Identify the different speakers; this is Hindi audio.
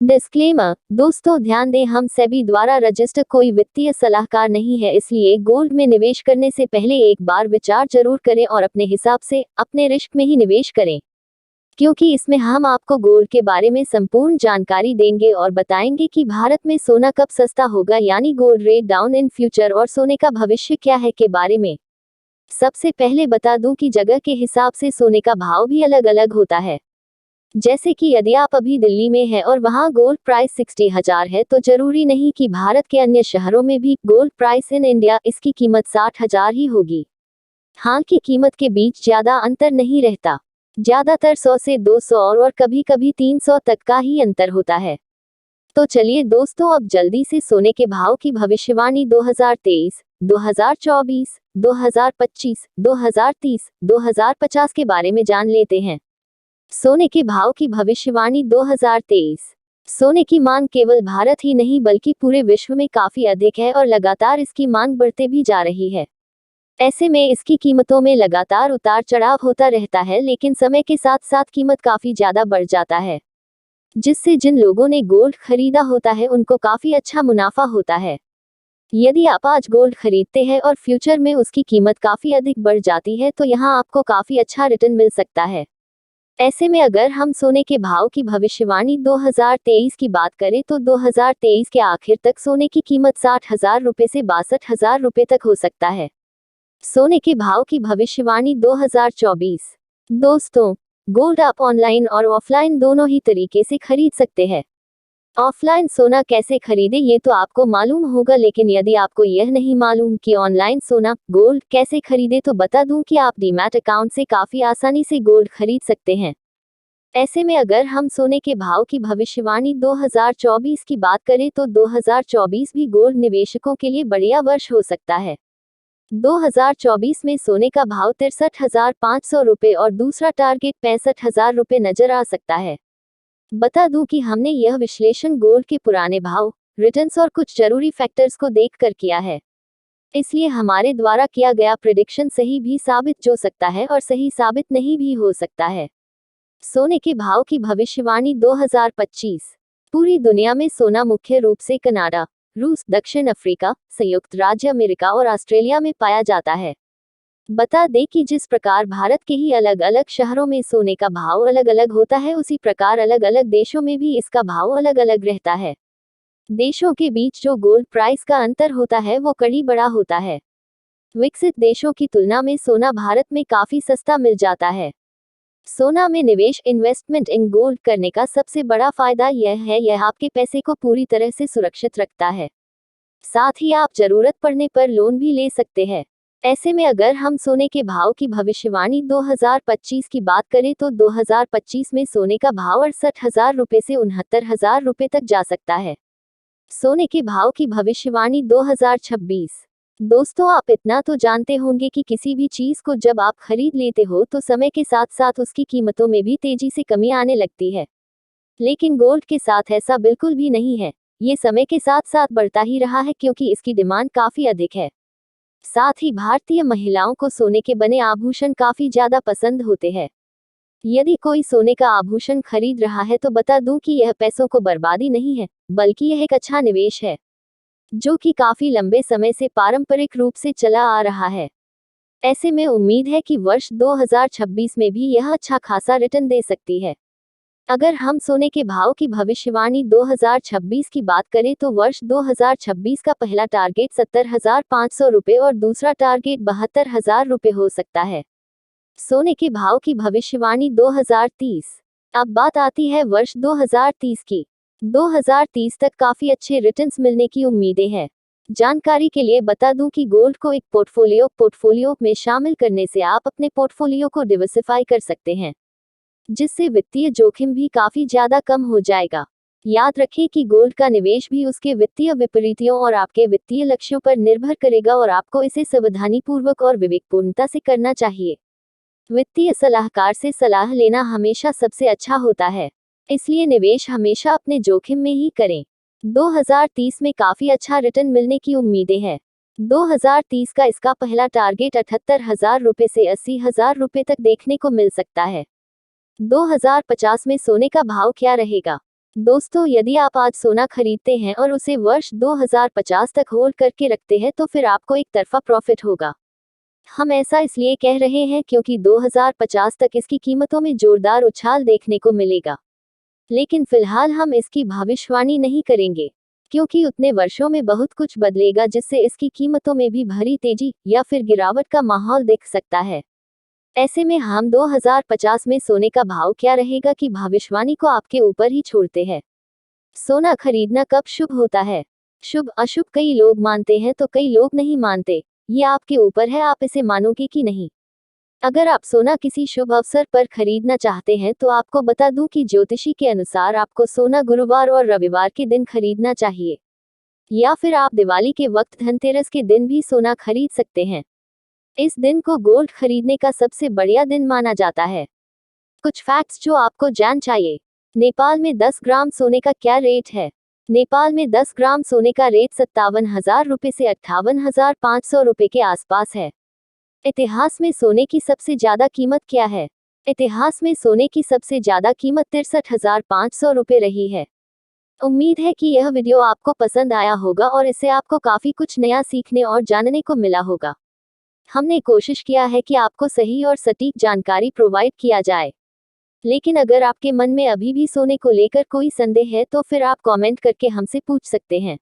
Speaker 1: डिस्क्लेमर। दोस्तों ध्यान दें, हम सेबी द्वारा रजिस्टर्ड कोई वित्तीय सलाहकार नहीं है, इसलिए गोल्ड में निवेश करने से पहले एक बार विचार जरूर करें और अपने हिसाब से, अपने रिस्क में ही निवेश करें। क्योंकि इसमें हम आपको गोल्ड के बारे में संपूर्ण जानकारी देंगे और बताएंगे कि भारत में सोना कब सस्ता होगा, यानी gold rate down in future, और सोने का भविष्य क्या है के बारे में। सबसे पहले बता दूं कि जगह के हिसाब से सोने का भाव भी अलग अलग होता है। जैसे कि यदि आप अभी दिल्ली में हैं और वहां गोल्ड प्राइस 60,000 है, तो जरूरी नहीं कि भारत के अन्य शहरों में भी गोल्ड प्राइस इन इंडिया इसकी कीमत 60,000 ही होगी। हाँ, की कीमत के बीच ज्यादा अंतर नहीं रहता। ज्यादातर 100 से 200 और कभी कभी 300 तक का ही अंतर होता है। तो चलिए दोस्तों, अब जल्दी से सोने के भाव की भविष्यवाणी 2023, 2024, 2025, 2030, 2050 के बारे में जान लेते हैं। सोने के भाव की भविष्यवाणी 2023। सोने की मांग केवल भारत ही नहीं बल्कि पूरे विश्व में काफी अधिक है और लगातार इसकी मांग बढ़ते भी जा रही है। ऐसे में इसकी कीमतों में लगातार उतार चढ़ाव होता रहता है, लेकिन समय के साथ साथ कीमत काफी ज्यादा बढ़ जाता है, जिससे जिन लोगों ने गोल्ड खरीदा होता है उनको काफी अच्छा मुनाफा होता है। यदि आप आज गोल्ड खरीदते हैं और फ्यूचर में उसकी कीमत काफी अधिक बढ़ जाती है, तो यहाँ आपको काफी अच्छा रिटर्न मिल सकता है। ऐसे में अगर हम सोने के भाव की भविष्यवाणी 2023 की बात करें, तो 2023 के आखिर तक सोने की कीमत 60,000 रुपए से 62,000 रुपए तक हो सकता है। सोने के भाव की भविष्यवाणी 2024। दोस्तों, गोल्ड आप ऑनलाइन और ऑफलाइन दोनों ही तरीके से खरीद सकते हैं। ऑफलाइन सोना कैसे खरीदे ये तो आपको मालूम होगा, लेकिन यदि आपको यह नहीं मालूम कि ऑनलाइन सोना गोल्ड कैसे खरीदे, तो बता दूं कि आप डीमैट अकाउंट से काफी आसानी से गोल्ड खरीद सकते हैं। ऐसे में अगर हम सोने के भाव की भविष्यवाणी 2024 की बात करें, तो 2024 भी गोल्ड निवेशकों के लिए बढ़िया वर्ष हो सकता है। 2024 में सोने का भाव 63,500 रुपए और दूसरा टारगेट 65,000 रुपए नजर आ सकता है। बता दूं कि हमने यह विश्लेषण गोल्ड के पुराने भाव, रिटर्न्स और कुछ जरूरी फैक्टर्स को देखकर किया है। इसलिए हमारे द्वारा किया गया प्रेडिक्शन सही भी साबित हो सकता है और सही साबित नहीं भी हो सकता है। सोने के भाव की भविष्यवाणी 2025। पूरी दुनिया में सोना मुख्य रूप से कनाडा, रूस, दक्षिण अफ्रीका, संयुक्त राज्य अमेरिका और ऑस्ट्रेलिया में पाया जाता है। बता दें कि जिस प्रकार भारत के ही अलग अलग शहरों में सोने का भाव अलग अलग होता है, उसी प्रकार अलग अलग देशों में भी इसका भाव अलग अलग रहता है। देशों के बीच जो गोल्ड प्राइस का अंतर होता है वो कड़ी बड़ा होता है। विकसित देशों की तुलना में सोना भारत में काफी सस्ता मिल जाता है। सोना में निवेश, इन्वेस्टमेंट इन गोल्ड करने का सबसे बड़ा फायदा यह है, यह आपके पैसे को पूरी तरह से सुरक्षित रखता है। साथ ही आप जरूरत पड़ने पर लोन भी ले सकते हैं। ऐसे में अगर हम सोने के भाव की भविष्यवाणी 2025 की बात करें, तो 2025 में सोने का भाव 68,000 रुपए से 69,000 रुपए तक जा सकता है। सोने के भाव की भविष्यवाणी 2026। दोस्तों, आप इतना तो जानते होंगे कि किसी भी चीज को जब आप खरीद लेते हो तो समय के साथ साथ उसकी कीमतों में भी तेजी से कमी आने लगती है। लेकिन गोल्ड के साथ ऐसा बिल्कुल भी नहीं है। ये समय के साथ साथ बढ़ता ही रहा है, क्योंकि इसकी डिमांड काफी अधिक है। साथ ही भारतीय महिलाओं को सोने के बने आभूषण काफी ज्यादा पसंद होते हैं। यदि कोई सोने का आभूषण खरीद रहा है, तो बता दूं कि यह पैसों को बर्बादी नहीं है, बल्कि यह एक अच्छा निवेश है, जो कि काफी लंबे समय से पारंपरिक रूप से चला आ रहा है। ऐसे में उम्मीद है कि वर्ष 2026 में भी यह अच्छा खासा रिटर्न दे सकती है। अगर हम सोने के भाव की भविष्यवाणी 2026 की बात करें, तो वर्ष 2026 का पहला टारगेट 70,500 रुपए और दूसरा टारगेट 72,000 रुपए हो सकता है। सोने के भाव की भविष्यवाणी 2030। अब बात आती है वर्ष 2030 की। 2030 तक काफी अच्छे रिटर्न्स मिलने की उम्मीदें हैं। जानकारी के लिए बता दूं कि गोल्ड को एक पोर्टफोलियो में शामिल करने से आप अपने पोर्टफोलियो को डिवर्सिफाई कर सकते हैं, जिससे वित्तीय जोखिम भी काफी ज्यादा कम हो जाएगा। याद रखें कि गोल्ड का निवेश भी उसके वित्तीय विपरीतों और आपके वित्तीय लक्ष्यों पर निर्भर करेगा, और आपको इसे सावधानीपूर्वक और विवेकपूर्णता से करना चाहिए। वित्तीय सलाहकार से सलाह लेना हमेशा सबसे अच्छा होता है, इसलिए निवेश हमेशा अपने जोखिम में ही करें। 2030 में काफी अच्छा रिटर्न मिलने की उम्मीदें हैं। 2030 का इसका पहला टारगेट 78,000 रुपए से 80,000 रुपए तक देखने को मिल सकता है। 2050 में सोने का भाव क्या रहेगा? दोस्तों, यदि आप आज सोना खरीदते हैं और उसे वर्ष 2050 तक होल्ड करके रखते हैं तो फिर आपको एक तरफा प्रॉफिट होगा। हम ऐसा इसलिए कह रहे हैं क्योंकि 2050 तक इसकी कीमतों में जोरदार उछाल देखने को मिलेगा। लेकिन फिलहाल हम इसकी भविष्यवाणी नहीं करेंगे, क्योंकि उतने वर्षों में बहुत कुछ बदलेगा जिससे इसकी कीमतों में भी भारी तेजी या फिर गिरावट का माहौल दिख सकता है। ऐसे में हम 2050 में सोने का भाव क्या रहेगा की भविष्यवाणी को आपके ऊपर ही छोड़ते हैं। सोना खरीदना कब शुभ होता है? शुभ अशुभ कई लोग मानते हैं तो कई लोग नहीं मानते। ये आपके ऊपर है, आप इसे मानोगे कि नहीं। अगर आप सोना किसी शुभ अवसर पर खरीदना चाहते हैं तो आपको बता दूं कि ज्योतिषी के अनुसार आपको सोना गुरुवार और रविवार के दिन खरीदना चाहिए, या फिर आप दिवाली के वक्त धनतेरस के दिन भी सोना खरीद सकते हैं। इस दिन को गोल्ड खरीदने का सबसे बढ़िया दिन माना जाता है। कुछ फैक्ट्स जो आपको जान चाहिए। नेपाल में 10 ग्राम सोने का क्या रेट है? नेपाल में 10 ग्राम सोने का रेट 57,000 रुपये से 58,500 रुपये के आसपास है। इतिहास में सोने की सबसे ज्यादा कीमत क्या है? इतिहास में सोने की सबसे ज्यादा कीमत 63,500 रुपये रही है। उम्मीद है कि यह वीडियो आपको पसंद आया होगा और इससे आपको काफी कुछ नया सीखने और जानने को मिला होगा। हमने कोशिश किया है कि आपको सही और सटीक जानकारी प्रोवाइड किया जाए। लेकिन अगर आपके मन में अभी भी सोने को लेकर कोई संदेह है तो फिर आप कमेंट करके हमसे पूछ सकते हैं।